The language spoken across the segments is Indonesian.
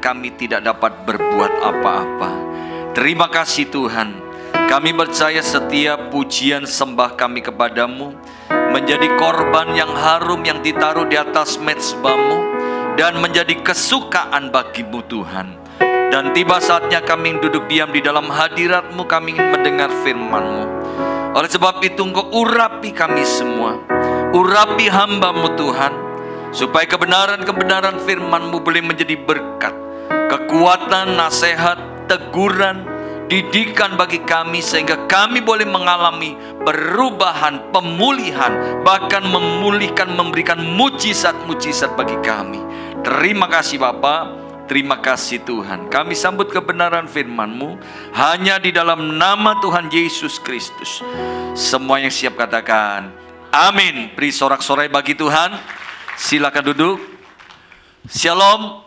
kami tidak dapat berbuat apa-apa. Terima kasih Tuhan. Kami percaya setiap pujian sembah kami kepadamu menjadi korban yang harum yang ditaruh di atas mezbah-Mu dan menjadi kesukaan bagi-Mu Tuhan. Dan tiba saatnya kami duduk diam di dalam hadirat-Mu, kami ingin mendengar firman-Mu. Oleh sebab itu Engkau urapi kami semua, urapi hamba-Mu Tuhan, supaya kebenaran-kebenaran firman-Mu boleh menjadi berkat, kekuatan, nasihat, teguran, didikan bagi kami, sehingga kami boleh mengalami perubahan, pemulihan, bahkan memulihkan, memberikan mujizat-mujizat bagi kami. Terima kasih Bapa, terima kasih Tuhan. Kami sambut kebenaran firman-Mu hanya di dalam nama Tuhan Yesus Kristus. Semua yang siap katakan amin. Beri sorak-sorai bagi Tuhan. Silakan duduk. Shalom.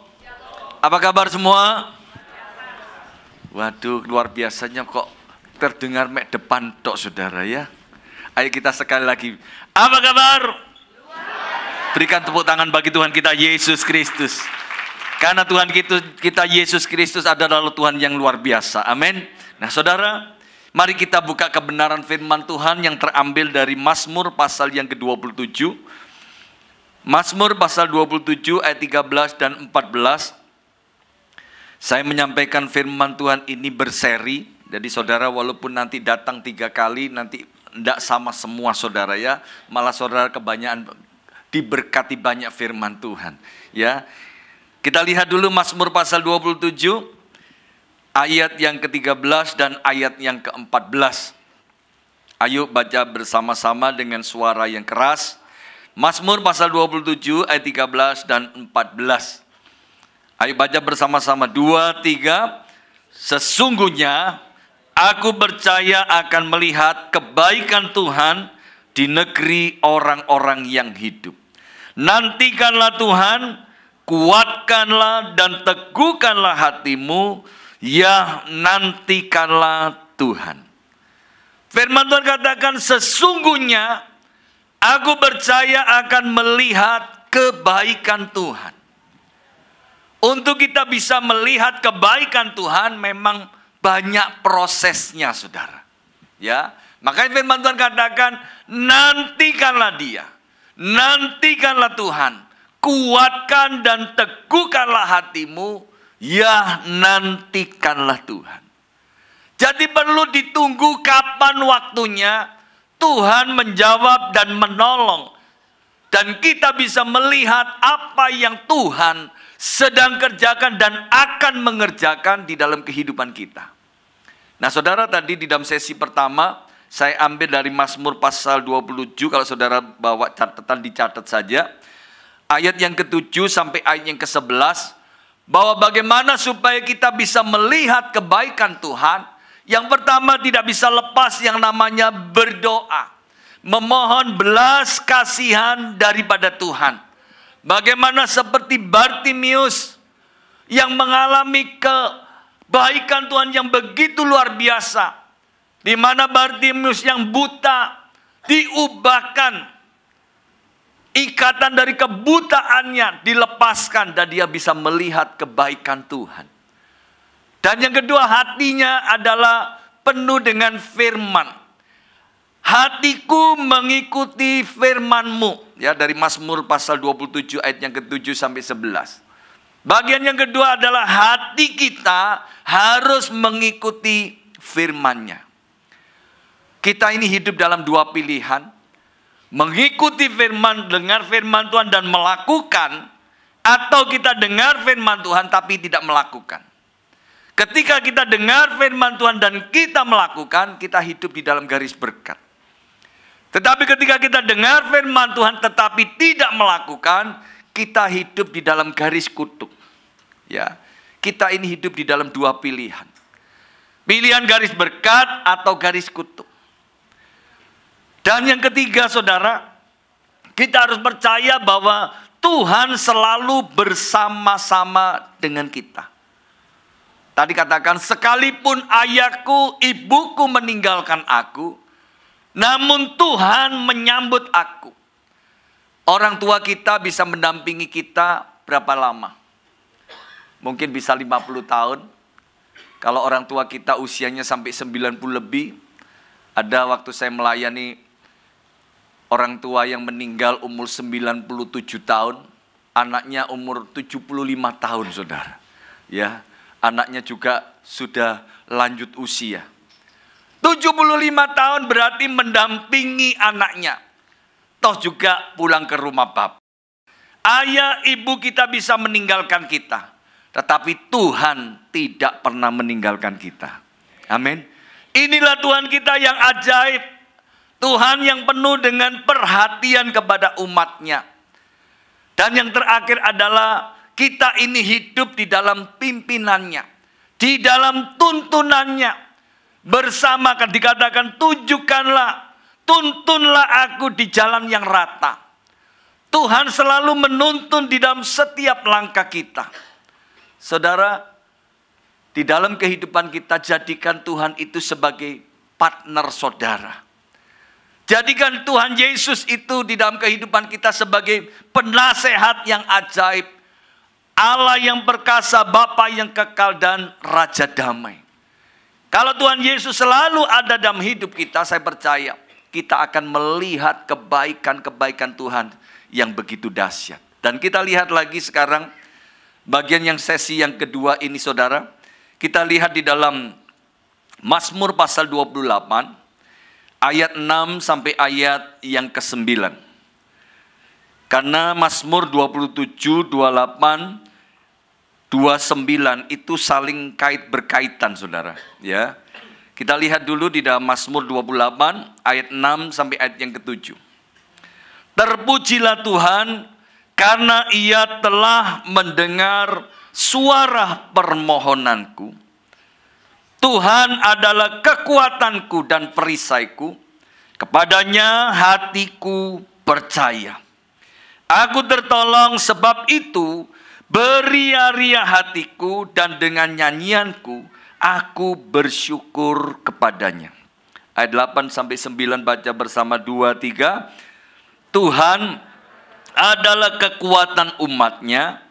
Apa kabar semua? Waduh, luar biasanya kok terdengar mek depan tok saudara ya. Ayo kita sekali lagi. Apa kabar? Berikan tepuk tangan bagi Tuhan kita Yesus Kristus. Karena Tuhan kita Yesus Kristus adalah Tuhan yang luar biasa. Amin. Nah saudara, mari kita buka kebenaran firman Tuhan yang terambil dari Mazmur pasal yang ke-27. Mazmur pasal 27 ayat 13 dan 14. Saya menyampaikan firman Tuhan ini berseri. Jadi saudara walaupun nanti datang 3 kali, nanti tidak sama semua saudara ya. Malah saudara kebanyakan diberkati banyak firman Tuhan. Ya, kita lihat dulu Mazmur pasal 27 ayat yang ke-13 dan ayat yang ke-14. Ayo baca bersama-sama dengan suara yang keras. Mazmur pasal 27 ayat 13 dan 14. Ayo baca bersama-sama. 2, 3. Sesungguhnya aku percaya akan melihat kebaikan Tuhan di negeri orang-orang yang hidup. Nantikanlah Tuhan, kuatkanlah dan teguhkanlah hatimu, ya nantikanlah Tuhan. Firman Tuhan katakan sesungguhnya aku percaya akan melihat kebaikan Tuhan. Untuk kita bisa melihat kebaikan Tuhan memang banyak prosesnya saudara. Ya, makanya firman Tuhan katakan nantikanlah Dia. Nantikanlah Tuhan. Kuatkan dan teguhkanlah hatimu, ya nantikanlah Tuhan. Jadi perlu ditunggu kapan waktunya Tuhan menjawab dan menolong. Dan kita bisa melihat apa yang Tuhan sedang kerjakan dan akan mengerjakan di dalam kehidupan kita. Nah saudara, tadi di dalam sesi pertama saya ambil dari Mazmur pasal 27. Kalau saudara bawa catatan, dicatat saja ayat yang ke-7 sampai ayat yang ke-11, bahwa bagaimana supaya kita bisa melihat kebaikan Tuhan. Yang pertama, tidak bisa lepas yang namanya berdoa, memohon belas kasihan daripada Tuhan. Bagaimana seperti Bartimius yang mengalami kebaikan Tuhan yang begitu luar biasa, di mana Bartimius yang buta diubahkan, ikatan dari kebutaannya dilepaskan dan dia bisa melihat kebaikan Tuhan. Dan yang kedua, hatinya adalah penuh dengan firman. Hatiku mengikuti firman-Mu. Ya, dari Mazmur pasal 27 ayat yang ke-7 sampai 11. Bagian yang kedua adalah hati kita harus mengikuti firman-Nya. Kita ini hidup dalam dua pilihan. Mengikuti firman, dengar firman Tuhan dan melakukan. Atau kita dengar firman Tuhan tapi tidak melakukan. Ketika kita dengar firman Tuhan dan kita melakukan, kita hidup di dalam garis berkat. Tetapi ketika kita dengar firman Tuhan tetapi tidak melakukan, kita hidup di dalam garis kutuk. Ya, kita ini hidup di dalam dua pilihan. Pilihan garis berkat atau garis kutuk. Dan yang ketiga saudara, kita harus percaya bahwa Tuhan selalu bersama-sama dengan kita. Tadi katakan, sekalipun ayahku, ibuku meninggalkan aku, namun Tuhan menyambut aku. Orang tua kita bisa mendampingi kita berapa lama? mungkin bisa 50 tahun. Kalau orang tua kita usianya sampai 90 lebih, ada waktu saya melayani orang tua yang meninggal umur 97 tahun, anaknya umur 75 tahun, saudara. Ya, anaknya juga sudah lanjut usia. 75 tahun berarti mendampingi anaknya. Toh juga pulang ke rumah Bapak. Ayah, ibu kita bisa meninggalkan kita, tetapi Tuhan tidak pernah meninggalkan kita. Amin. Inilah Tuhan kita yang ajaib. Tuhan yang penuh dengan perhatian kepada umatnya. Dan yang terakhir adalah kita ini hidup di dalam pimpinannya, di dalam tuntunannya. Bersama kan dikatakan, tuntunlah aku di jalan yang rata. Tuhan selalu menuntun di dalam setiap langkah kita. Saudara, di dalam kehidupan kita, jadikan Tuhan itu sebagai partner saudara. Jadikan Tuhan Yesus itu di dalam kehidupan kita sebagai penasehat yang ajaib. Allah yang perkasa, Bapa yang kekal, dan Raja damai. Kalau Tuhan Yesus selalu ada dalam hidup kita, saya percaya kita akan melihat kebaikan-kebaikan Tuhan yang begitu dahsyat. Dan kita lihat lagi sekarang bagian yang sesi yang kedua ini, saudara. Kita lihat di dalam Mazmur pasal 28 ayat 6 sampai ayat yang ke-9. Karena Mazmur 27, 28, 29 itu saling berkaitan, saudara. Ya, kita lihat dulu di dalam Mazmur 28 ayat 6 sampai ayat yang ke-7. Terpujilah Tuhan karena Ia telah mendengar suara permohonanku. Tuhan adalah kekuatanku dan perisaiku. Kepadanya hatiku percaya. Aku tertolong, sebab itu beria-ria hatiku, dan dengan nyanyianku aku bersyukur kepadanya. Ayat 8 sampai 9 baca bersama 2, 3. Tuhan adalah kekuatan umatnya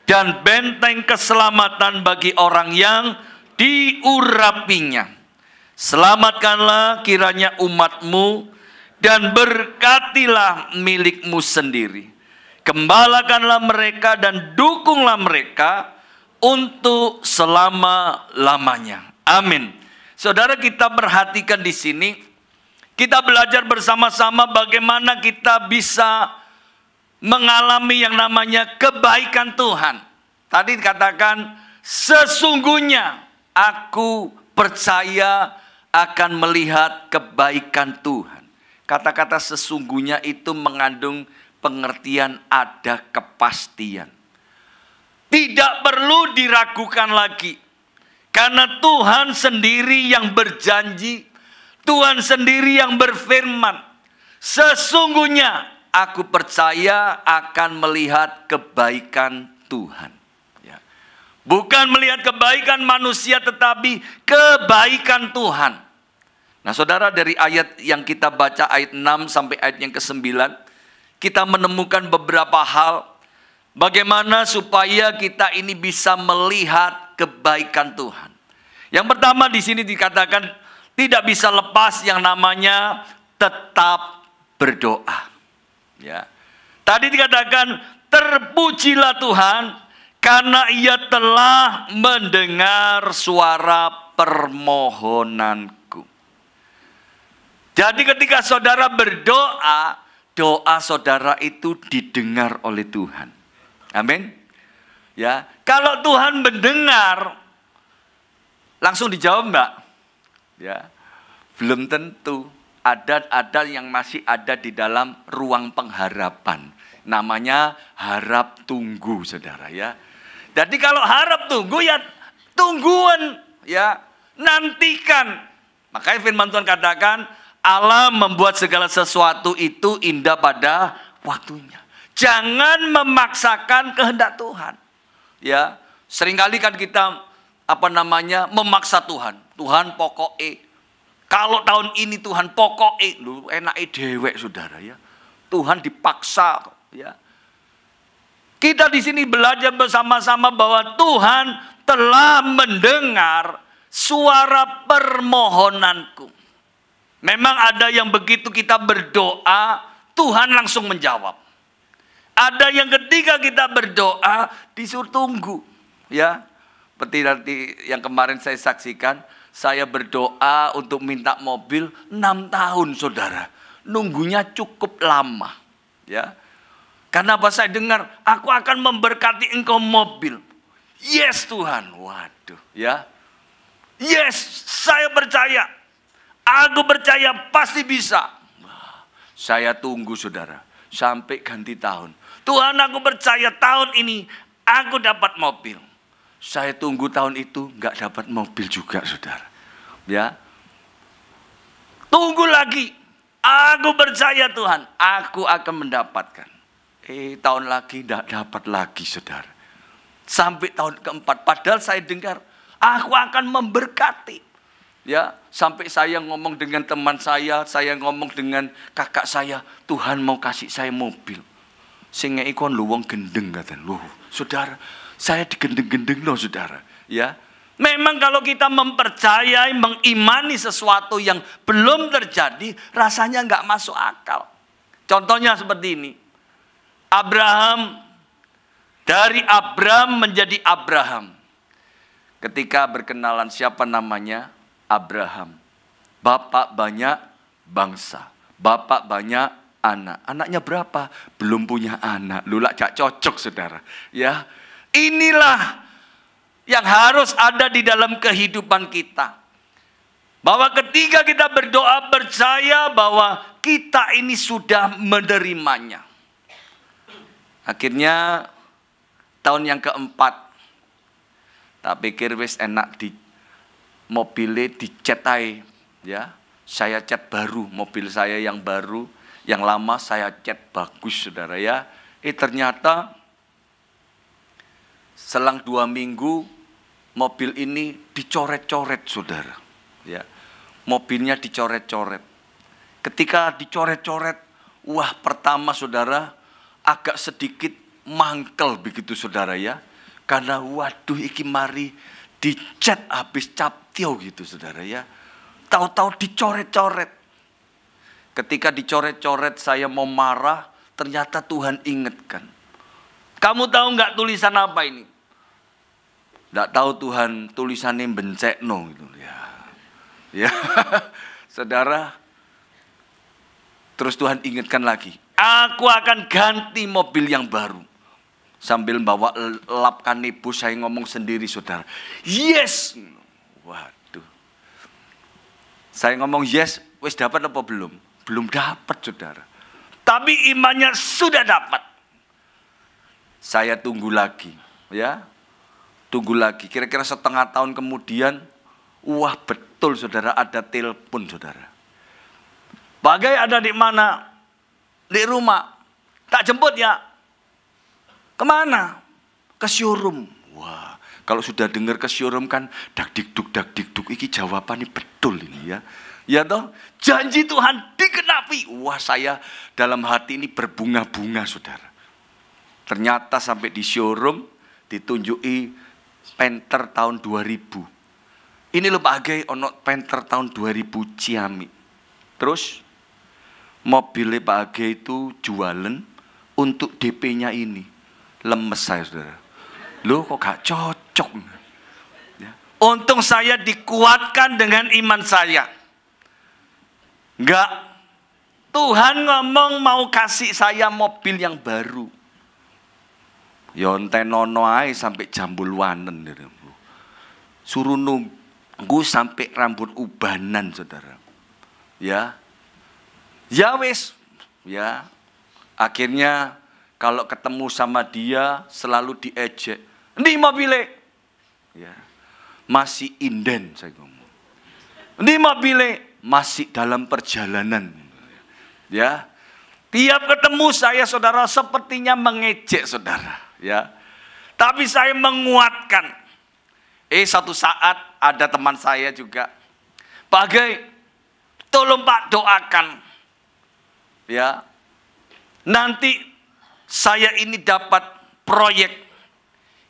dan benteng keselamatan bagi orang yang diurapinya. Selamatkanlah kiranya umatmu dan berkatilah milikmu sendiri. Gembalakanlah mereka dan dukunglah mereka untuk selama-lamanya. Amin. Saudara, kita perhatikan di sini, kita belajar bersama-sama bagaimana kita bisa mengalami yang namanya kebaikan Tuhan. Tadi dikatakan, sesungguhnya aku percaya akan melihat kebaikan Tuhan. Kata-kata sesungguhnya itu mengandung pengertian ada kepastian. Tidak perlu diragukan lagi. Karena Tuhan sendiri yang berjanji, Tuhan sendiri yang berfirman, sesungguhnya aku percaya akan melihat kebaikan Tuhan. Ya. Bukan melihat kebaikan manusia, tetapi kebaikan Tuhan. Nah, saudara, dari ayat yang kita baca, ayat 6 sampai ayat yang ke-9, kita menemukan beberapa hal bagaimana supaya kita ini bisa melihat kebaikan Tuhan. Yang pertama di sini dikatakan tidak bisa lepas yang namanya tetap berdoa. Ya. Tadi dikatakan terpujilah Tuhan karena Ia telah mendengar suara permohonanku. Jadi ketika saudara berdoa, doa saudara itu didengar oleh Tuhan. Amin. Ya, kalau Tuhan mendengar, langsung dijawab enggak? Ya, belum tentu. Ada yang masih ada di dalam ruang pengharapan. Namanya harap tunggu, saudara ya. Jadi kalau harap tunggu ya tungguan, ya nantikan. Makanya firman Tuhan katakan, Allah membuat segala sesuatu itu indah pada waktunya. Jangan memaksakan kehendak Tuhan. Ya, seringkali kan kita memaksa Tuhan. Tuhan pokoknya, kalau tahun ini Tuhan pokoknya, lu enake dewek, saudara ya. Tuhan dipaksa, ya. Kita di sini belajar bersama-sama bahwa Tuhan telah mendengar suara permohonanku. Memang ada yang begitu kita berdoa, Tuhan langsung menjawab. Ada yang ketika kita berdoa, disuruh tunggu. Ya, seperti nanti yang kemarin saya saksikan, saya berdoa untuk minta mobil 6 tahun, saudara. Nunggunya cukup lama. Ya, karena apa? Saya dengar, aku akan memberkati engkau mobil. Yes Tuhan, waduh, ya. Yes, saya percaya. Aku percaya pasti bisa. Saya tunggu, saudara, sampai ganti tahun. Tuhan, aku percaya tahun ini aku dapat mobil. Saya tunggu tahun itu nggak dapat mobil juga, saudara. Ya, tunggu lagi. Aku percaya Tuhan, aku akan mendapatkan. Tahun lagi tidak dapat lagi, saudara. Sampai tahun keempat, padahal saya dengar, aku akan memberkati. Ya, sampai saya ngomong dengan teman saya ngomong dengan kakak saya, Tuhan mau kasih saya mobil. Sing ngeki kon lho wong gendeng katen. Loh, saudara, saya digendeng-gendeng loh, saudara. Ya. Memang kalau kita mempercayai, mengimani sesuatu yang belum terjadi, rasanya nggak masuk akal. Contohnya seperti ini. Abraham, dari Abram menjadi Abraham. Ketika berkenalan, siapa namanya? Abraham. Bapak banyak bangsa. Bapak banyak anak. Anaknya berapa? Belum punya anak. Lulak gak cocok, saudara. Ya, inilah yang harus ada di dalam kehidupan kita. Bahwa ketika kita berdoa, percaya bahwa kita ini sudah menerimanya. Akhirnya tahun yang keempat, tak pikir wis enak di mobilnya dicat aja, ya. Saya cat baru, mobil saya yang baru, yang lama saya cat bagus, saudara, ya. Ternyata selang 2 minggu mobil ini dicoret-coret, saudara, ya. Mobilnya dicoret-coret. Ketika dicoret-coret, wah, pertama, saudara, agak sedikit mangkel begitu, saudara, ya. Karena waduh, iki mari dicat habis captio gitu, saudara, ya. Tahu-tahu dicoret-coret. Ketika dicoret-coret saya mau marah, ternyata Tuhan ingatkan. Kamu tahu nggak tulisan apa ini? Nggak tahu Tuhan, tulisannya bencekno gitu, ya. Ya. Saudara, terus Tuhan ingatkan lagi. Aku akan ganti mobil yang baru. Sambil bawa lapkan ibu, saya ngomong sendiri, saudara. Yes. Waduh. Saya ngomong yes, wis dapat apa belum? Belum dapat, saudara. Tapi imannya sudah dapat. Saya tunggu lagi, ya. Tunggu lagi. Kira-kira setengah tahun kemudian, wah, betul, saudara, ada telepon, saudara. Bagai ada di mana? Di rumah. Tak jemput ya. Kemana? Ke showroom. Wah, kalau sudah dengar ke showroom kan dak dikduk. Iki jawabannya betul ini, ya. Ya toh, janji Tuhan dikenapi. Wah, saya dalam hati ini berbunga-bunga, saudara. Ternyata sampai di showroom ditunjuki Panther tahun 2000. Ini loh bagai ono Panther tahun 2000 Ciami. Terus mobilnya Pak Age itu jualan untuk DP-nya ini. Lemes saya, saudara. Loh, kok gak cocok? Ya. Untung saya dikuatkan dengan iman saya. Enggak. Tuhan ngomong mau kasih saya mobil yang baru. Yonten nono ae sampai jambulwanen. Suruh nunggu sampai rambut ubanan, saudara. Ya. Ya wis. Ya. Akhirnya kalau ketemu sama dia selalu diejek. Ini mobilnya. Ya. Masih inden, saya ngomong. Ini mobilnya masih dalam perjalanan. Ya. Tiap ketemu saya, saudara, sepertinya mengejek, saudara. Ya. Tapi saya menguatkan. Satu saat ada teman saya juga. Pak Gai, tolong Pak doakan. Ya. Nanti saya ini dapat proyek.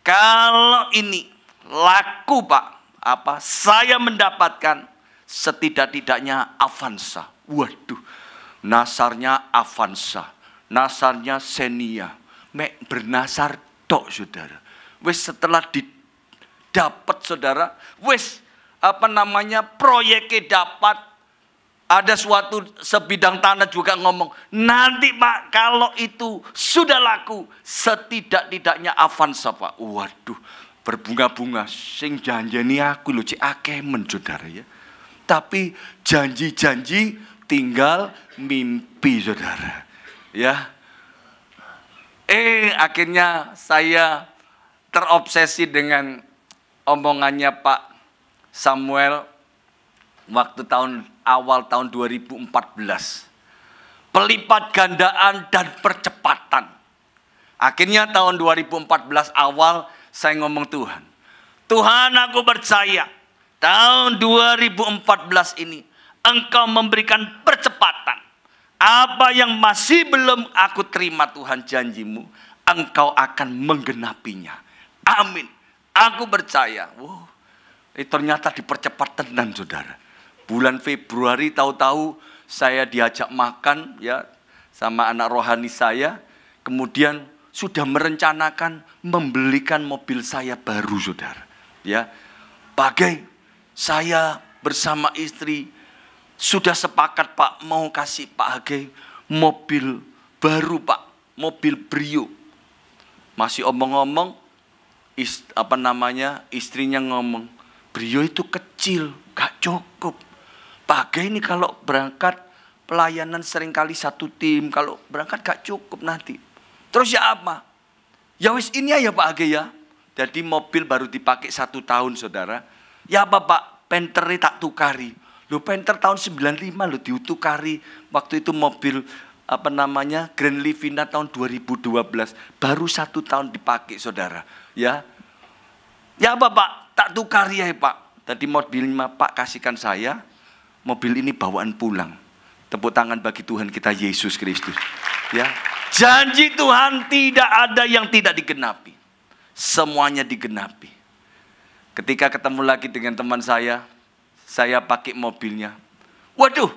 Kalau ini laku Pak, saya mendapatkan setidak-tidaknya Avanza. Waduh, nasarnya Avanza, nasarnya Xenia. Mek bernasar tok saudara. Wes setelah didapat saudara, wes proyeknya dapat. Ada suatu sebidang tanah juga ngomong, nanti Pak kalau itu sudah laku, setidak-tidaknya Avanza Pak. Waduh, berbunga-bunga. Sing janjeni aku lho cik akemen saudara ya. Tapi janji-janji tinggal mimpi saudara. Ya. Akhirnya saya terobsesi dengan omongannya Pak Samuel waktu awal tahun 2014. Pelipat gandaan dan percepatan. Akhirnya tahun 2014 awal saya ngomong Tuhan aku percaya tahun 2014 ini Engkau memberikan percepatan. Apa yang masih belum aku terima Tuhan janjimu, Engkau akan menggenapinya. Amin. Aku percaya. Wow. Ternyata dipercepat tenan saudara. Bulan Februari tahu-tahu saya diajak makan ya sama anak rohani saya. Kemudian sudah merencanakan membelikan mobil saya baru saudara. Ya, bagai saya bersama istri sudah sepakat Pak mau kasih Pak Hage mobil baru Pak, mobil Brio. Masih omong-omong, istrinya ngomong, Brio itu kecil, gak cukup. Pak Hage ini kalau berangkat pelayanan seringkali satu tim, kalau berangkat gak cukup nanti. Terus ya apa? Ya wis ini ya Pak Hage ya. Jadi mobil baru dipakai 1 tahun saudara. Ya apa Pak? Penternya tak tukari. Loh Panther tahun 95 loh diutukari. Waktu itu mobil Grand Livina tahun 2012. Baru 1 tahun dipakai saudara. Ya. Ya apa Pak? Tak tukari ya Pak. Tadi mobilnya Pak kasihkan saya. Mobil ini bawaan pulang. Tepuk tangan bagi Tuhan kita Yesus Kristus. Ya. Janji Tuhan tidak ada yang tidak digenapi. Semuanya digenapi. Ketika ketemu lagi dengan teman saya pakai mobilnya. Waduh,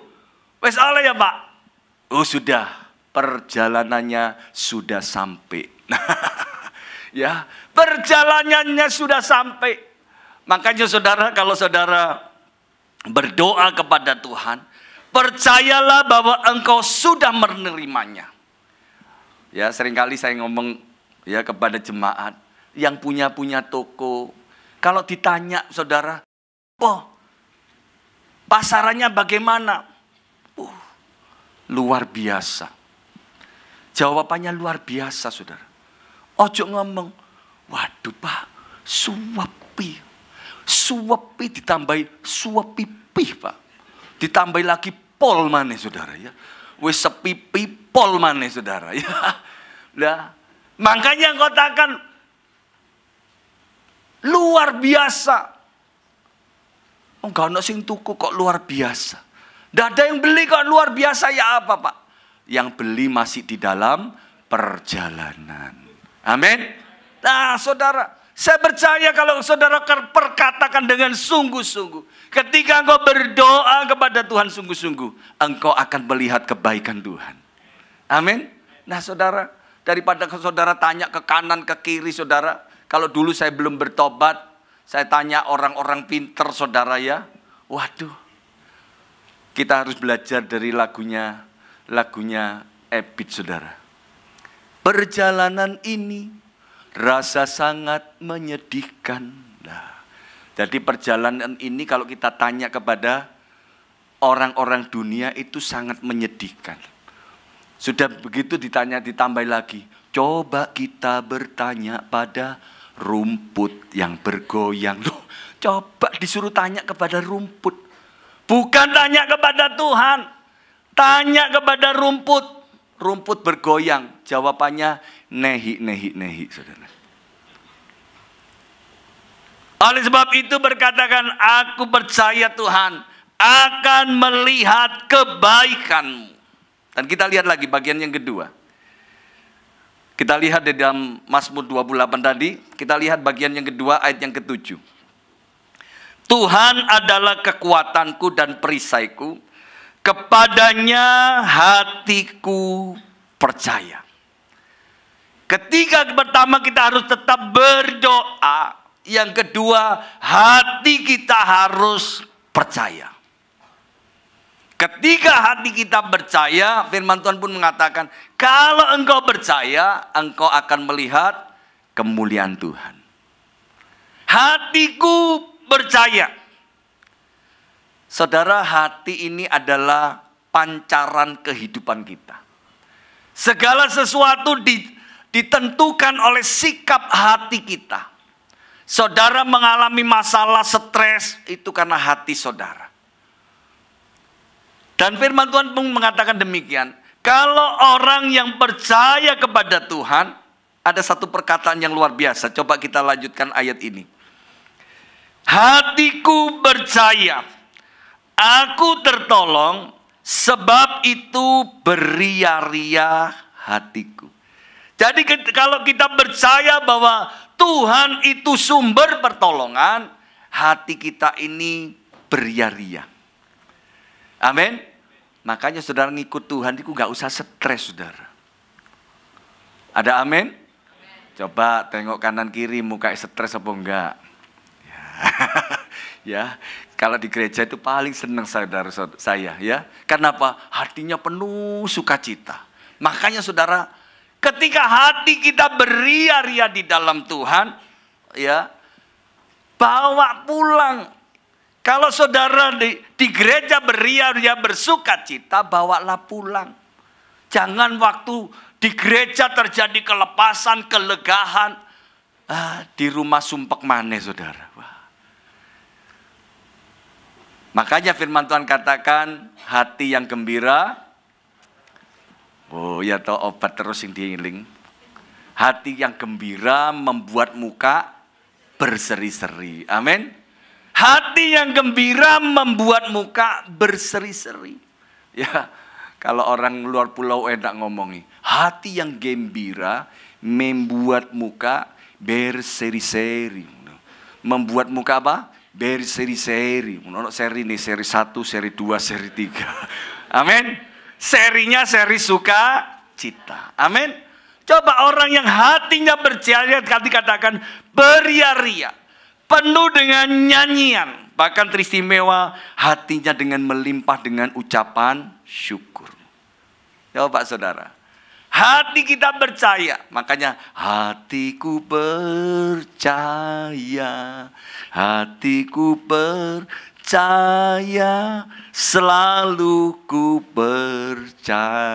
wes ala ya Pak. Oh sudah, perjalanannya sudah sampai. Ya, perjalanannya sudah sampai. Makanya saudara, kalau saudara berdoa kepada Tuhan, percayalah bahwa engkau sudah menerimanya. Ya, seringkali saya ngomong ya kepada jemaat yang punya toko. Kalau ditanya saudara, pasarannya bagaimana? Luar biasa. Jawabannya luar biasa saudara. Ojo ngomong, waduh Pak, suwepi ditambahi suwepi Pak. Ditambahi lagi pol maneh saudara ya. Wis sepipi pol maneh saudara ya. Lah, makanya engkau katakan luar biasa. Enggak ada sing tuku kok luar biasa. Tidak ada yang beli kok luar biasa ya apa Pak? Yang beli masih di dalam perjalanan. Amin. Nah saudara, saya percaya kalau saudara perkatakan dengan sungguh-sungguh. Ketika engkau berdoa kepada Tuhan sungguh-sungguh, engkau akan melihat kebaikan Tuhan. Amin. Nah saudara, daripada saudara tanya ke kanan ke kiri saudara. Kalau dulu saya belum bertobat, saya tanya orang-orang pinter saudara ya. Waduh, kita harus belajar dari lagunya Ebit saudara. Perjalanan ini rasa sangat menyedihkan. Nah, jadi perjalanan ini kalau kita tanya kepada orang-orang dunia itu sangat menyedihkan. Sudah begitu ditambah lagi. Coba kita bertanya pada rumput yang bergoyang. Loh, coba disuruh tanya kepada rumput. Bukan tanya kepada Tuhan. Tanya kepada rumput. Rumput bergoyang. Jawabannya nehi saudara. Oleh sebab itu berkatakan, aku percaya Tuhan akan melihat kebaikanmu. Dan kita lihat lagi bagian yang kedua. Kita lihat di dalam Mazmur 28 tadi, kita lihat bagian yang kedua ayat yang ke-7. Tuhan adalah kekuatanku dan perisaiku, kepadanya hatiku percaya. Ketika pertama kita harus tetap berdoa, yang kedua hati kita harus percaya. Ketika hati kita percaya, firman Tuhan pun mengatakan, kalau engkau percaya, engkau akan melihat kemuliaan Tuhan. Hatiku percaya. Saudara, hati ini adalah pancaran kehidupan kita. Segala sesuatu ditentukan oleh sikap hati kita. Saudara mengalami masalah stres, itu karena hati saudara. Dan firman Tuhan pun mengatakan demikian. Kalau orang yang percaya kepada Tuhan, ada satu perkataan yang luar biasa. Coba kita lanjutkan ayat ini. Hatiku percaya, aku tertolong, sebab itu beria-ria hatiku. Jadi kalau kita percaya bahwa Tuhan itu sumber pertolongan, hati kita ini beria-ria. Amin. Makanya saudara ngikut Tuhan itu gak usah stres, saudara. Ada amin? Coba tengok kanan kiri, muka stres apa enggak? Ya, kalau di gereja itu paling senang saudara saya, ya. Kenapa? Hatinya penuh sukacita. Makanya saudara, ketika hati kita beria-ria di dalam Tuhan, ya, bawa pulang. Kalau saudara di gereja beria-ria bersukacita, bawalah pulang. Jangan waktu di gereja terjadi kelepasan, kelegahan, di rumah sumpek maneh, saudara. Wah. Makanya firman Tuhan katakan, hati yang gembira, oh ya toh obat terus yang diiling. Hati yang gembira membuat muka berseri-seri. Amin. Hati yang gembira membuat muka berseri-seri. Ya, kalau orang luar pulau enak ngomongi. Hati yang gembira membuat muka berseri-seri. Membuat muka apa? Berseri-seri. Menurut seri ini, seri 1, seri 2, seri 3. Amin. Serinya seri suka cita. Amin. Coba orang yang hatinya percaya, dikatakan beria-ria, penuh dengan nyanyian, bahkan teristimewa hatinya dengan melimpah dengan ucapan syukur. Ya Pak Saudara, hati kita percaya, makanya hatiku percaya, hatiku percaya, selalu ku percaya.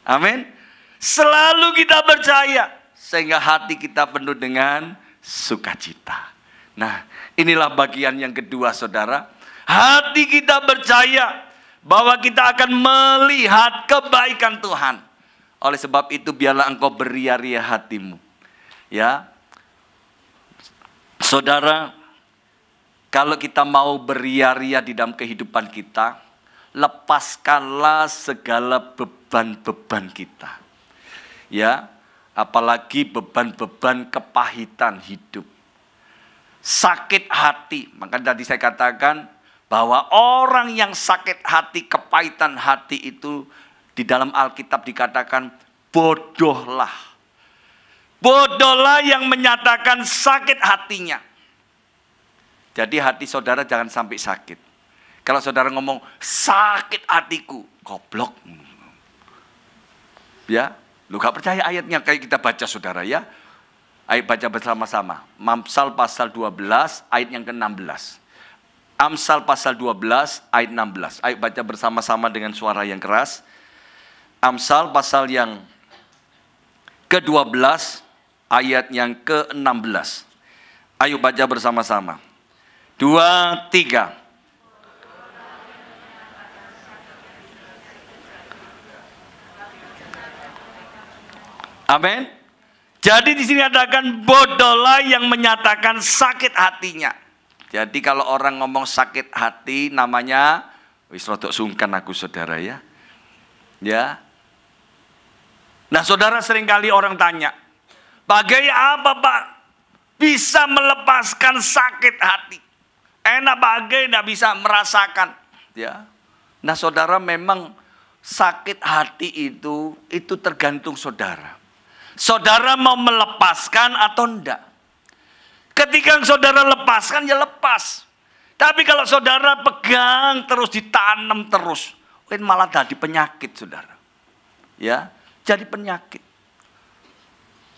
Amin. Selalu kita percaya, sehingga hati kita penuh dengan sukacita. Nah, inilah bagian yang kedua, saudara. Hati kita percaya bahwa kita akan melihat kebaikan Tuhan. Oleh sebab itu, biarlah engkau beria-ria hatimu. Ya, saudara, kalau kita mau beria-ria di dalam kehidupan kita, lepaskanlah segala beban-beban kita. Ya, apalagi beban-beban kepahitan hidup. Sakit hati. Maka tadi saya katakan bahwa orang yang sakit hati, kepahitan hati itu di dalam Alkitab dikatakan bodohlah. Bodohlah yang menyatakan sakit hatinya. Jadi hati saudara jangan sampai sakit. Kalau saudara ngomong sakit hatiku, goblok. Ya, lu gak percaya ayatnya kayak kita baca saudara ya. Ayo baca bersama-sama. Amsal pasal 12 ayat yang ke-16. Amsal pasal 12 ayat 16. Ayo baca bersama-sama dengan suara yang keras. Amsal pasal yang ke-12 ayat yang ke-16. Ayo baca bersama-sama. 2, 3. Amin. Jadi di sini katakan bodohlah yang menyatakan sakit hatinya. Jadi kalau orang ngomong sakit hati namanya, wis rodok sungkan aku saudara ya. Ya. Nah saudara, seringkali orang tanya, bagaimana apa Pak bisa melepaskan sakit hati? Enak bagaimana tidak bisa merasakan? Ya. Nah saudara, memang sakit hati itu tergantung saudara. Saudara mau melepaskan atau enggak. Ketika saudara lepaskan, ya lepas. Tapi kalau saudara pegang terus, ditanam terus, malah jadi penyakit saudara. Ya, jadi penyakit.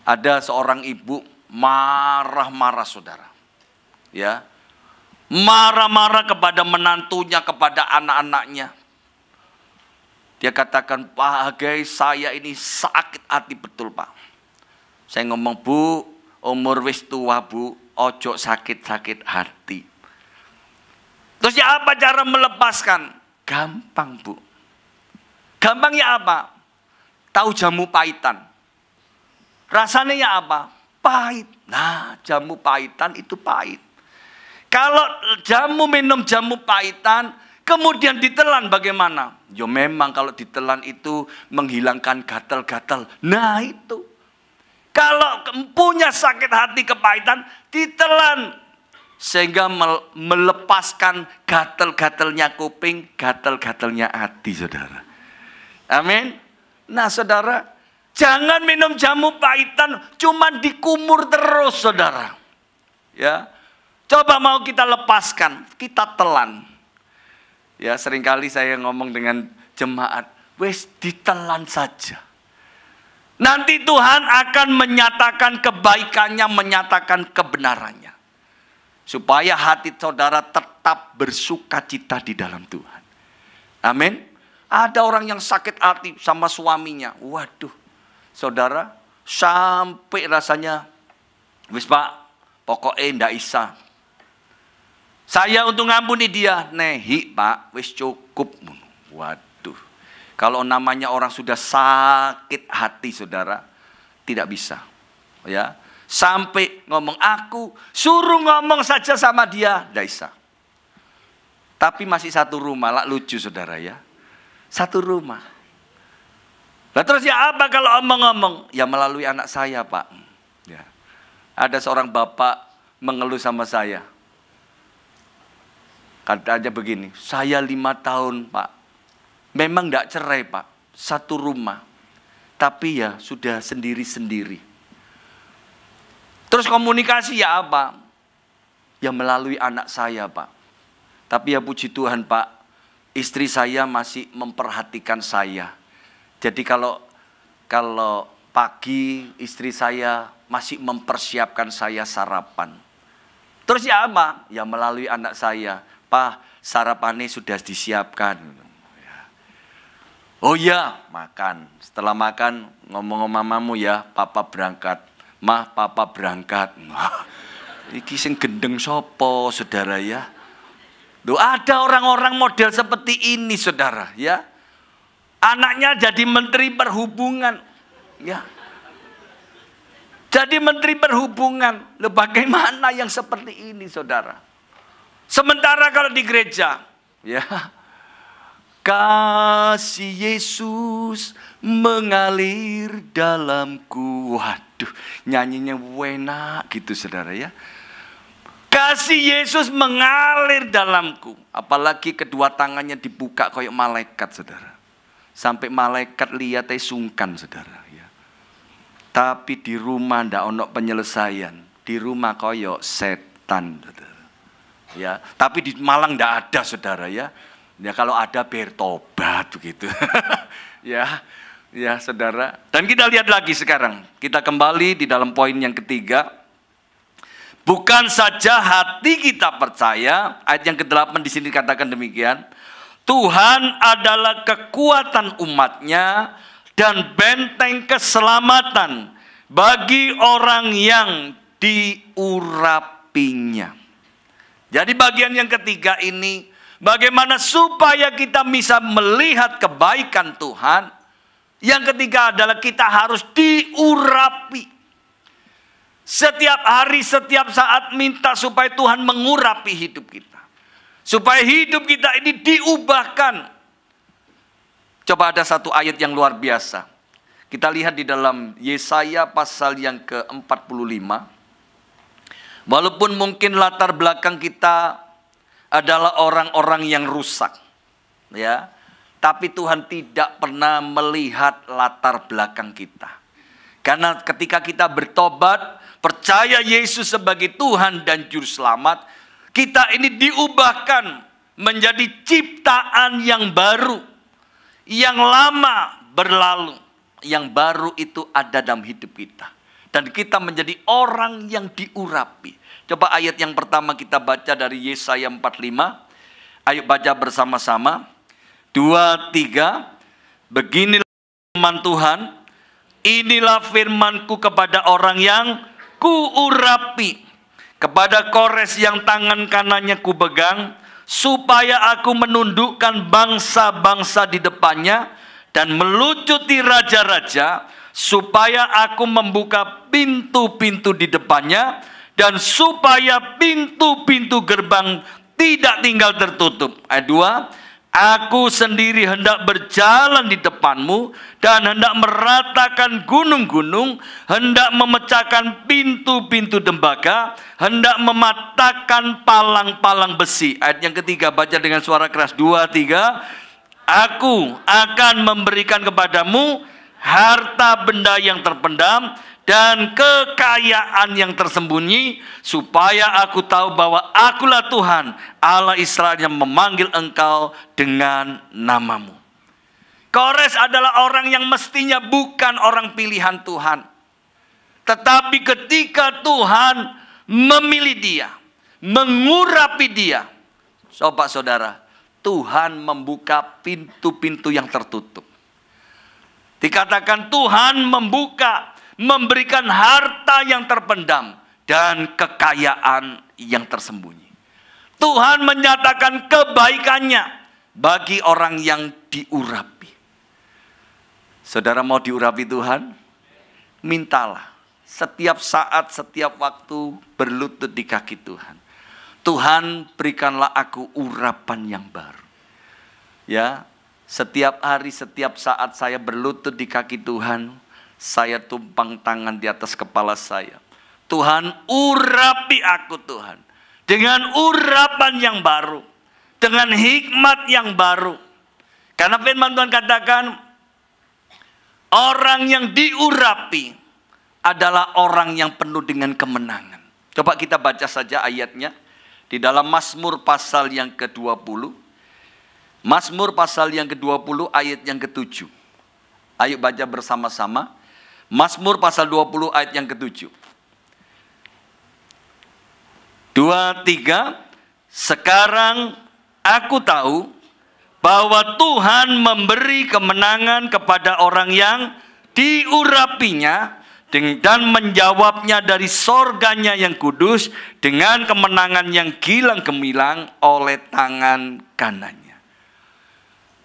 Ada seorang ibu marah-marah saudara. Ya. Marah-marah kepada menantunya, kepada anak-anaknya. Dia katakan, Pak Hagai, saya ini sakit hati betul Pak. Saya ngomong, Bu, umur wis tua Bu, ojo sakit-sakit hati. Terus ya apa cara melepaskan? Gampang Bu. Gampangnya apa? Tahu jamu pahitan. Rasanya ya apa? Pahit. Nah, jamu pahitan itu pahit. Kalau minum jamu pahitan, kemudian ditelan bagaimana? Ya memang kalau ditelan itu menghilangkan gatal-gatal. Nah itu. Kalau punya sakit hati kepahitan, ditelan. Sehingga melepaskan gatal-gatalnya kuping, gatal-gatalnya hati saudara. Amin. Nah saudara, jangan minum jamu pahitan cuma dikumur terus saudara. Ya. Coba mau kita lepaskan, kita telan. Ya, seringkali saya ngomong dengan jemaat, wes ditelan saja. Nanti Tuhan akan menyatakan kebaikannya, menyatakan kebenarannya. Supaya hati saudara tetap bersukacita di dalam Tuhan. Amin. Ada orang yang sakit hati sama suaminya. Waduh, saudara, sampai rasanya, wes Pak, pokoknya ndak isa. Saya untuk ngampuni dia, nehi Pak, wis cukup. Waduh, kalau namanya orang sudah sakit hati saudara, tidak bisa. Ya, sampai ngomong aku, suruh ngomong saja sama dia, tidak bisa. Tapi masih satu rumah, lah lucu saudara ya. Satu rumah. Nah terus ya apa kalau omong-omong? Ya melalui anak saya Pak. Ya. Ada seorang bapak mengeluh sama saya. Katanya begini, saya 5 tahun Pak, memang tidak cerai Pak, satu rumah, tapi ya sudah sendiri-sendiri. Terus komunikasi ya apa? Ya melalui anak saya Pak. Tapi ya puji Tuhan Pak, istri saya masih memperhatikan saya. Jadi kalau pagi istri saya masih mempersiapkan saya sarapan. Terus ya apa? Ya melalui anak saya. Pak, sarapannya sudah disiapkan. Oh ya, makan. Setelah makan, ngomong sama mamamu ya, papa berangkat. Mah, papa berangkat. Iki sing gendeng sopo, saudara ya. Loh, ada orang-orang model seperti ini, saudara ya. Anaknya jadi menteri perhubungan. Ya. Jadi menteri perhubungan. Loh, bagaimana yang seperti ini, saudara? Sementara kalau di gereja, ya, kasih Yesus mengalir dalamku. Waduh, nyanyinya enak gitu saudara ya. Kasih Yesus mengalir dalamku. Apalagi kedua tangannya dibuka kayak malaikat saudara. Sampai malaikat lihatnya sungkan saudara ya. Tapi di rumah ndak ono penyelesaian. Di rumah kayak setan saudara. Ya, tapi di Malang tidak ada saudara ya. Ya kalau ada bertobat begitu. Ya, ya saudara. Dan kita lihat lagi sekarang. Kita kembali di dalam poin yang ketiga. Bukan saja hati kita percaya, ayat yang ke-8 di sini katakan demikian. Tuhan adalah kekuatan umatnya dan benteng keselamatan bagi orang yang diurapinya. Jadi bagian yang ketiga ini, bagaimana supaya kita bisa melihat kebaikan Tuhan. Yang ketiga adalah kita harus diurapi. Setiap hari, setiap saat minta supaya Tuhan mengurapi hidup kita. Supaya hidup kita ini diubahkan. Coba ada satu ayat yang luar biasa. Kita lihat di dalam Yesaya pasal yang ke-45. Walaupun mungkin latar belakang kita adalah orang-orang yang rusak, ya, tapi Tuhan tidak pernah melihat latar belakang kita. Karena ketika kita bertobat, percaya Yesus sebagai Tuhan dan Juru Selamat, kita ini diubahkan menjadi ciptaan yang baru. Yang lama berlalu, yang baru itu ada dalam hidup kita. Dan kita menjadi orang yang diurapi. Coba ayat yang pertama kita baca dari Yesaya 45. Ayo baca bersama-sama. 2, 3. Beginilah firman Tuhan. Inilah firmanku kepada orang yang kuurapi. Kepada Kores yang tangan kanannya kupegang. Supaya aku menundukkan bangsa-bangsa di depannya dan melucuti raja-raja, supaya aku membuka pintu-pintu di depannya, dan supaya pintu-pintu gerbang tidak tinggal tertutup. Ayat 2, aku sendiri hendak berjalan di depanmu dan hendak meratakan gunung-gunung, hendak memecahkan pintu-pintu tembaga, hendak mematahkan palang-palang besi. Ayat yang ketiga, baca dengan suara keras. 2, 3. Aku akan memberikan kepadamu harta benda yang terpendam dan kekayaan yang tersembunyi, supaya aku tahu bahwa akulah Tuhan Allah Israel yang memanggil engkau dengan namamu. Kores adalah orang yang mestinya bukan orang pilihan Tuhan. Tetapi ketika Tuhan memilih dia, mengurapi dia, sobat saudara, Tuhan membuka pintu-pintu yang tertutup. Dikatakan Tuhan membuka, memberikan harta yang terpendam dan kekayaan yang tersembunyi. Tuhan menyatakan kebaikannya bagi orang yang diurapi. Saudara mau diurapi Tuhan? Mintalah. Setiap saat, setiap waktu berlutut di kaki Tuhan. Tuhan, berikanlah aku urapan yang baru. Ya, setiap hari, setiap saat saya berlutut di kaki Tuhan, saya tumpang tangan di atas kepala saya. Tuhan, urapi aku Tuhan. Dengan urapan yang baru. Dengan hikmat yang baru. Karena firman Tuhan katakan, orang yang diurapi adalah orang yang penuh dengan kemenangan. Coba kita baca saja ayatnya. Di dalam Mazmur pasal yang ke-20. Mazmur pasal yang ke-20 ayat yang ke-7. Ayo baca bersama-sama. Mazmur pasal 20 ayat yang ke-7. 2, 3. Sekarang aku tahu bahwa Tuhan memberi kemenangan kepada orang yang diurapinya, dan menjawabnya dari sorganya yang kudus dengan kemenangan yang gilang gemilang oleh tangan kanannya.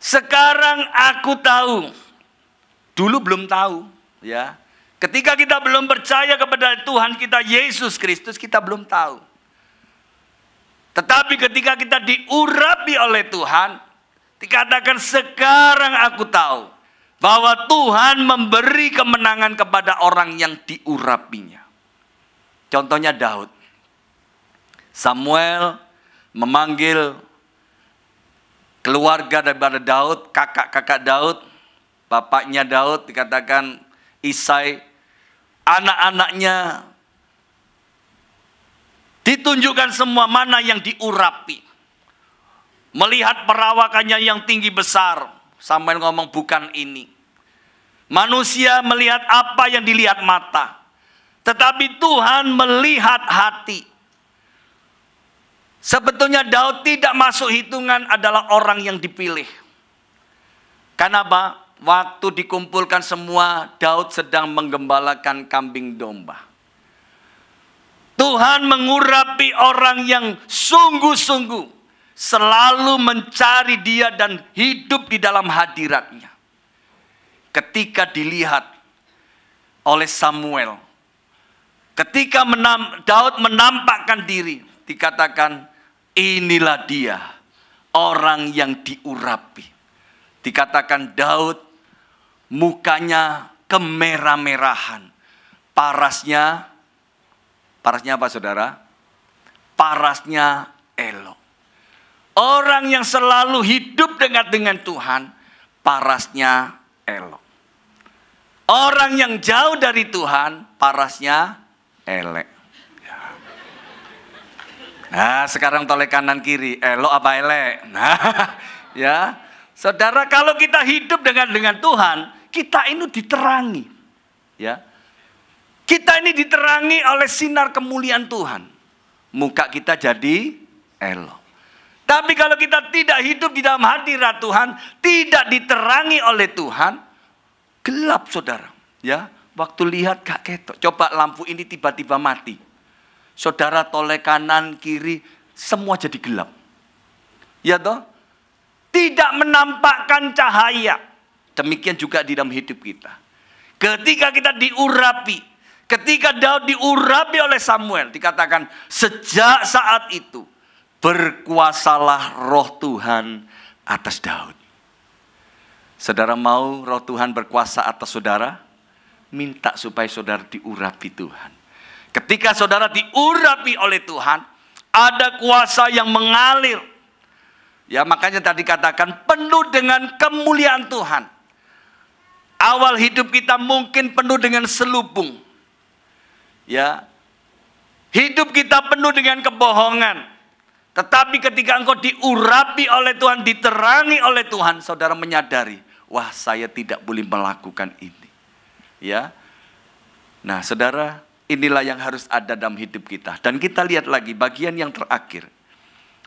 Sekarang aku tahu, dulu belum tahu, ya. Ketika kita belum percaya kepada Tuhan kita Yesus Kristus, kita belum tahu. Tetapi ketika kita diurapi oleh Tuhan, dikatakan sekarang aku tahu bahwa Tuhan memberi kemenangan kepada orang yang diurapinya. Contohnya Daud. Samuel memanggil keluarga daripada Daud, kakak-kakak Daud, bapaknya Daud, dikatakan Isai, anak-anaknya, ditunjukkan semua mana yang diurapi. Melihat perawakannya yang tinggi besar, Samuel ngomong bukan ini. Manusia melihat apa yang dilihat mata, tetapi Tuhan melihat hati. Sebetulnya Daud tidak masuk hitungan adalah orang yang dipilih. Karena apa? Waktu dikumpulkan semua, Daud sedang menggembalakan kambing domba. Tuhan mengurapi orang yang sungguh-sungguh selalu mencari dia dan hidup di dalam hadiratnya. Ketika dilihat oleh Samuel, ketika Daud menampakkan diri, dikatakan inilah dia, orang yang diurapi. Dikatakan Daud mukanya kemerah-merahan. Parasnya apa saudara? Parasnya elok. Orang yang selalu hidup dengan Tuhan, parasnya elok. Orang yang jauh dari Tuhan, parasnya elek. Nah, sekarang toleh kanan kiri, elok apa elek? Nah, ya. Saudara, kalau kita hidup dengan Tuhan, kita ini diterangi. Ya. Kita ini diterangi oleh sinar kemuliaan Tuhan. Muka kita jadi elok. Tapi kalau kita tidak hidup di dalam hadirat Tuhan, tidak diterangi oleh Tuhan, gelap saudara. Ya, waktu lihat gak ketok. Coba lampu ini tiba-tiba mati. Saudara toleh kanan kiri semua jadi gelap. Ya toh? Tidak menampakkan cahaya. Demikian juga di dalam hidup kita. Ketika kita diurapi, ketika Daud diurapi oleh Samuel, dikatakan sejak saat itu berkuasalah roh Tuhan atas Daud. Saudara mau roh Tuhan berkuasa atas saudara? Minta supaya saudara diurapi Tuhan. Ketika saudara diurapi oleh Tuhan, ada kuasa yang mengalir. Ya, makanya tadi katakan penuh dengan kemuliaan Tuhan. Awal hidup kita mungkin penuh dengan selubung. Ya. Hidup kita penuh dengan kebohongan. Tetapi ketika engkau diurapi oleh Tuhan, diterangi oleh Tuhan, saudara menyadari, wah, saya tidak boleh melakukan ini. Ya. Nah, saudara, inilah yang harus ada dalam hidup kita. Dan kita lihat lagi bagian yang terakhir.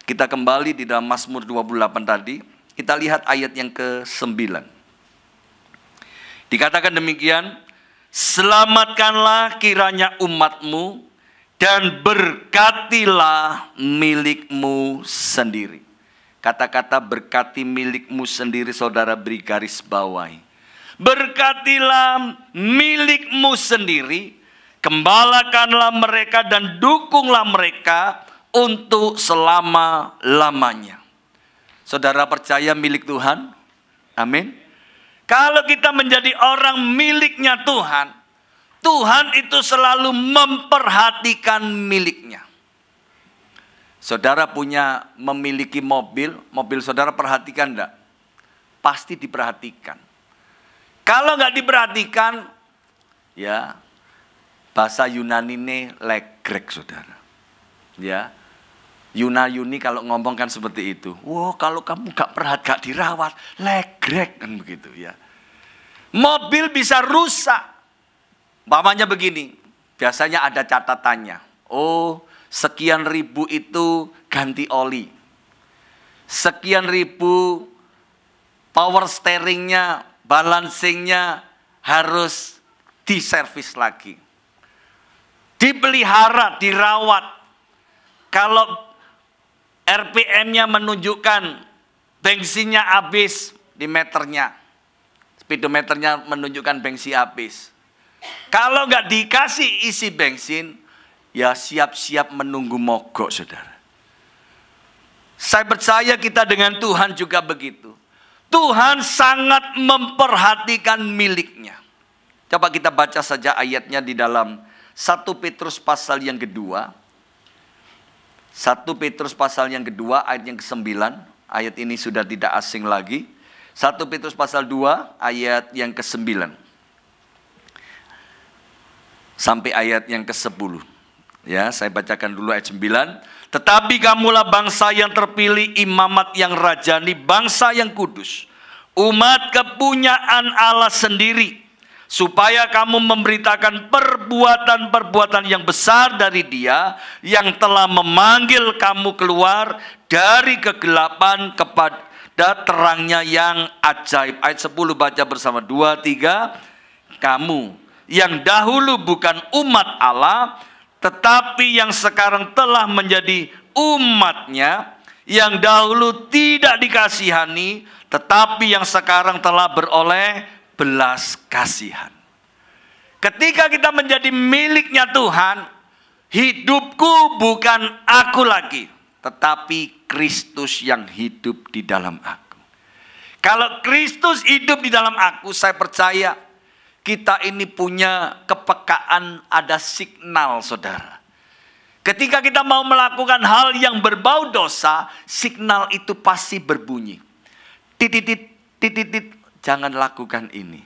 Kita kembali di dalam Mazmur 28 tadi. Kita lihat ayat yang ke-9. Dikatakan demikian, selamatkanlah kiranya umatmu dan berkatilah milikmu sendiri. Kata-kata berkati milikmu sendiri, saudara beri garis bawahi. Berkatilah milikmu sendiri. Gembalakanlah mereka dan dukunglah mereka untuk selama-lamanya. Saudara percaya milik Tuhan? Amin. Kalau kita menjadi orang miliknya Tuhan, Tuhan itu selalu memperhatikan miliknya. Saudara memiliki mobil saudara perhatikan enggak? Pasti diperhatikan. Kalau enggak diperhatikan, ya, bahasa Yunani ini legrek saudara. Ya, Yunani kalau ngomong kan seperti itu. Wow, kalau kamu gak dirawat, legrek kan begitu ya. Mobil bisa rusak. Umpamanya begini, biasanya ada catatannya. Oh, sekian ribu itu ganti oli. Sekian ribu power steeringnya, balancingnya harus diservis lagi. Dipelihara, dirawat. Kalau RPM-nya menunjukkan bensinnya habis di meternya, speedometernya menunjukkan bensin habis. Kalau nggak dikasih isi bensin, ya siap-siap menunggu mogok, saudara. Saya percaya kita dengan Tuhan juga begitu. Tuhan sangat memperhatikan miliknya. Coba kita baca saja ayatnya di dalam 1 Petrus pasal yang kedua. 1 Petrus pasal yang kedua ayat yang ke-9. Ayat ini sudah tidak asing lagi. 1 Petrus pasal 2 ayat yang ke-9. Sampai ayat yang ke-10. Ya, saya bacakan dulu ayat 9. Tetapi kamulah bangsa yang terpilih, imamat yang rajani, bangsa yang kudus, umat kepunyaan Allah sendiri, supaya kamu memberitakan perbuatan-perbuatan yang besar dari Dia yang telah memanggil kamu keluar dari kegelapan kepada terangnya yang ajaib. Ayat 10 baca bersama 2, 3. Kamu yang dahulu bukan umat Allah, tetapi yang sekarang telah menjadi umat-Nya, yang dahulu tidak dikasihani, tetapi yang sekarang telah beroleh belas kasihan. Ketika kita menjadi miliknya Tuhan, hidupku bukan aku lagi, tetapi Kristus yang hidup di dalam aku. Kalau Kristus hidup di dalam aku, saya percaya kita ini punya kepekaan, ada signal, saudara. Ketika kita mau melakukan hal yang berbau dosa, signal itu pasti berbunyi. Titit, titit, jangan lakukan ini.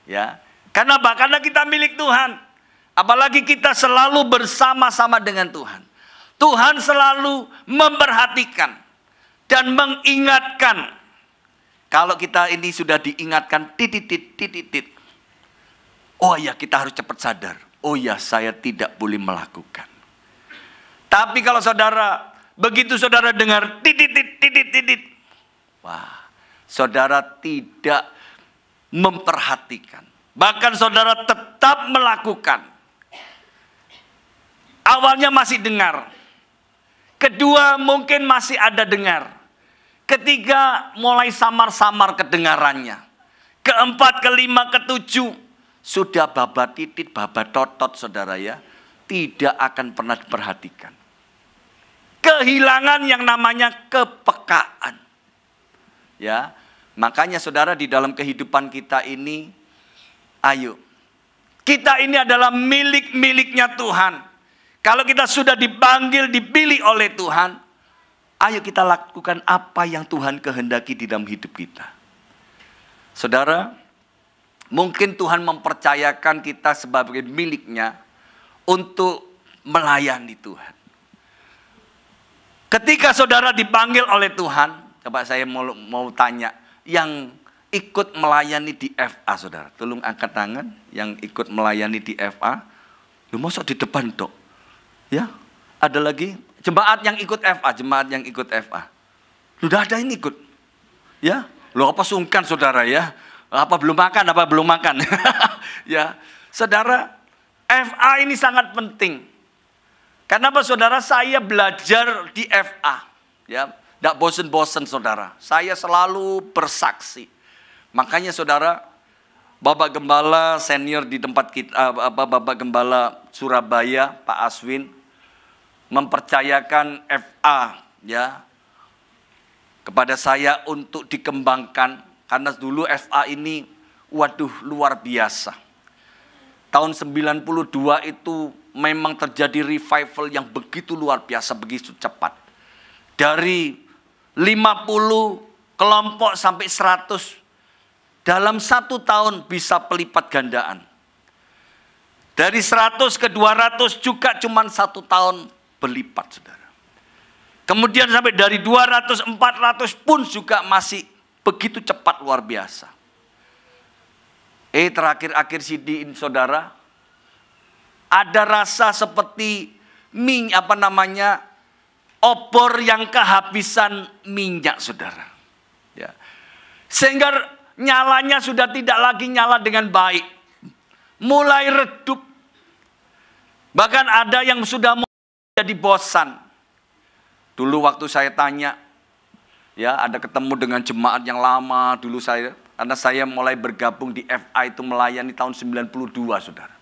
Ya, karena kita milik Tuhan. Apalagi kita selalu bersama-sama dengan Tuhan. Tuhan selalu memperhatikan dan mengingatkan. Kalau kita ini sudah diingatkan, titit. Oh ya, kita harus cepat sadar. Oh ya, saya tidak boleh melakukan. Tapi kalau saudara, begitu saudara dengar titit. Wah, saudara tidak memperhatikan. Bahkan saudara tetap melakukan. Awalnya masih dengar. Kedua mungkin masih ada dengar. Ketiga mulai samar-samar kedengarannya. Keempat, kelima, ketujuh. Sudah babat titit, babat totot, saudara ya. Tidak akan pernah diperhatikan. Kehilangan yang namanya kepekaan. Ya, makanya saudara di dalam kehidupan kita ini, ayo. Kita ini adalah miliknya Tuhan. Kalau kita sudah dipanggil, dipilih oleh Tuhan, ayo kita lakukan apa yang Tuhan kehendaki di dalam hidup kita. Saudara, mungkin Tuhan mempercayakan kita sebagai miliknya untuk melayani Tuhan. Ketika saudara dipanggil oleh Tuhan, coba saya mau tanya, yang ikut melayani di FA, saudara, tolong angkat tangan, yang ikut melayani di FA. Lu masuk di depan dok, ya? Ada lagi jemaat yang ikut FA, jemaat yang ikut FA. Lu udah ada ini ikut, ya? Lu apa sungkan, saudara ya? Apa belum makan? Ya, saudara, FA ini sangat penting. Kenapa, saudara? Saya belajar di FA, ya, tidak bosan-bosan, saudara. Saya selalu bersaksi. Makanya, saudara, Bapak Gembala senior di tempat kita, Bapak Gembala Surabaya, Pak Aswin, mempercayakan FA, ya, kepada saya untuk dikembangkan. Karena dulu FA ini, waduh, luar biasa. Tahun 92 itu memang terjadi revival yang begitu luar biasa, begitu cepat. Dari 50 kelompok sampai 100, dalam 1 tahun bisa pelipat gandaan. Dari 100 ke 200 juga cuma 1 tahun berlipat, saudara. Kemudian sampai dari 200, 400 pun juga masih begitu cepat, luar biasa. Terakhir-akhir CD, saudara, ada rasa seperti obor yang kehabisan minyak, saudara. Ya. Sehingga nyalanya sudah tidak lagi nyala dengan baik. Mulai redup. Bahkan ada yang sudah jadi bosan. Dulu waktu saya tanya, ya, ada ketemu dengan jemaat yang lama dulu karena saya mulai bergabung di FA itu melayani tahun 92, saudara.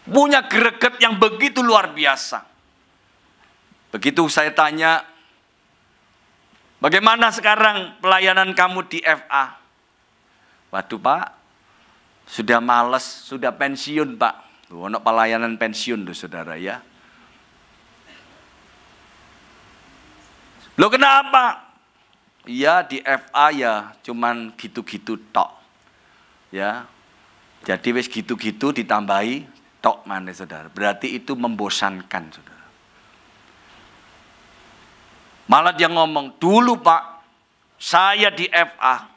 Punya greget yang begitu luar biasa. Begitu saya tanya, bagaimana sekarang pelayanan kamu di FA? Waduh, Pak, sudah males, sudah pensiun, Pak. Tuh, ono pelayanan pensiun tuh, saudara ya. Loh, kenapa? Ya, di FA ya cuman gitu-gitu tok. Ya. Jadi wis gitu-gitu ditambahi tok mana, saudara. Berarti itu membosankan, saudara. Malah dia ngomong, dulu Pak, saya di FA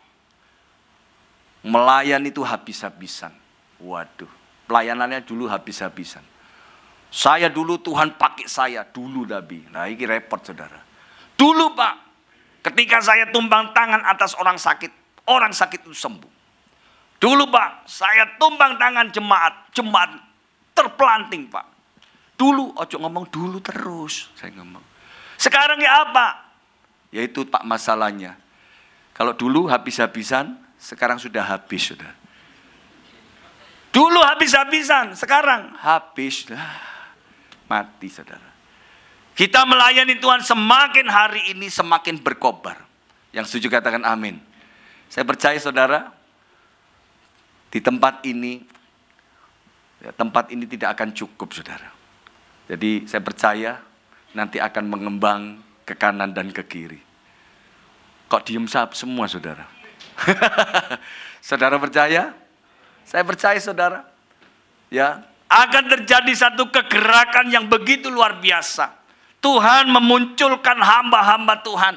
melayani itu habis-habisan. Waduh, pelayanannya dulu habis-habisan. Saya dulu Tuhan pakai saya dulu, Nabi. Nah, ini repot, saudara. Dulu Pak, ketika saya tumpang tangan atas orang sakit itu sembuh. Dulu Pak, saya tumpang tangan jemaat terpelanting Pak. Dulu, ojo ngomong dulu terus, saya ngomong. Sekarang ya apa? Yaitu Pak masalahnya. Kalau dulu habis-habisan, sekarang sudah habis, saudara. Dulu habis-habisan, sekarang habis. Mati, saudara. Kita melayani Tuhan semakin hari ini semakin berkobar. Yang setuju katakan amin. Saya percaya, saudara, Di tempat ini, tempat ini tidak akan cukup, saudara. Jadi saya percaya nanti akan mengembang ke kanan dan ke kiri. Kok diem semua, saudara? Saudara percaya? Saya percaya, saudara. Ya, akan terjadi satu kegerakan yang begitu luar biasa. Tuhan memunculkan hamba-hamba Tuhan.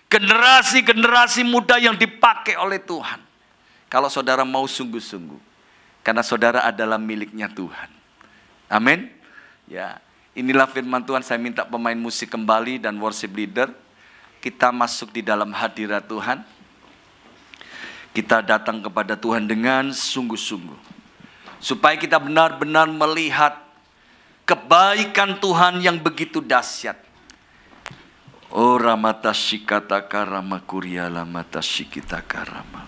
Generasi-generasi muda yang dipakai oleh Tuhan. Kalau saudara mau sungguh-sungguh. Karena saudara adalah miliknya Tuhan. Amin. Ya, inilah firman Tuhan. Saya minta pemain musik kembali dan worship leader. Kita masuk di dalam hadirat Tuhan. Kita datang kepada Tuhan dengan sungguh-sungguh. Supaya kita benar-benar melihat kebaikan Tuhan yang begitu dahsyat. Oh ramata shikata karama kuriala mata shikita karama.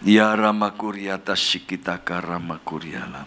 Ya rama kuriata shikita karama kuriala.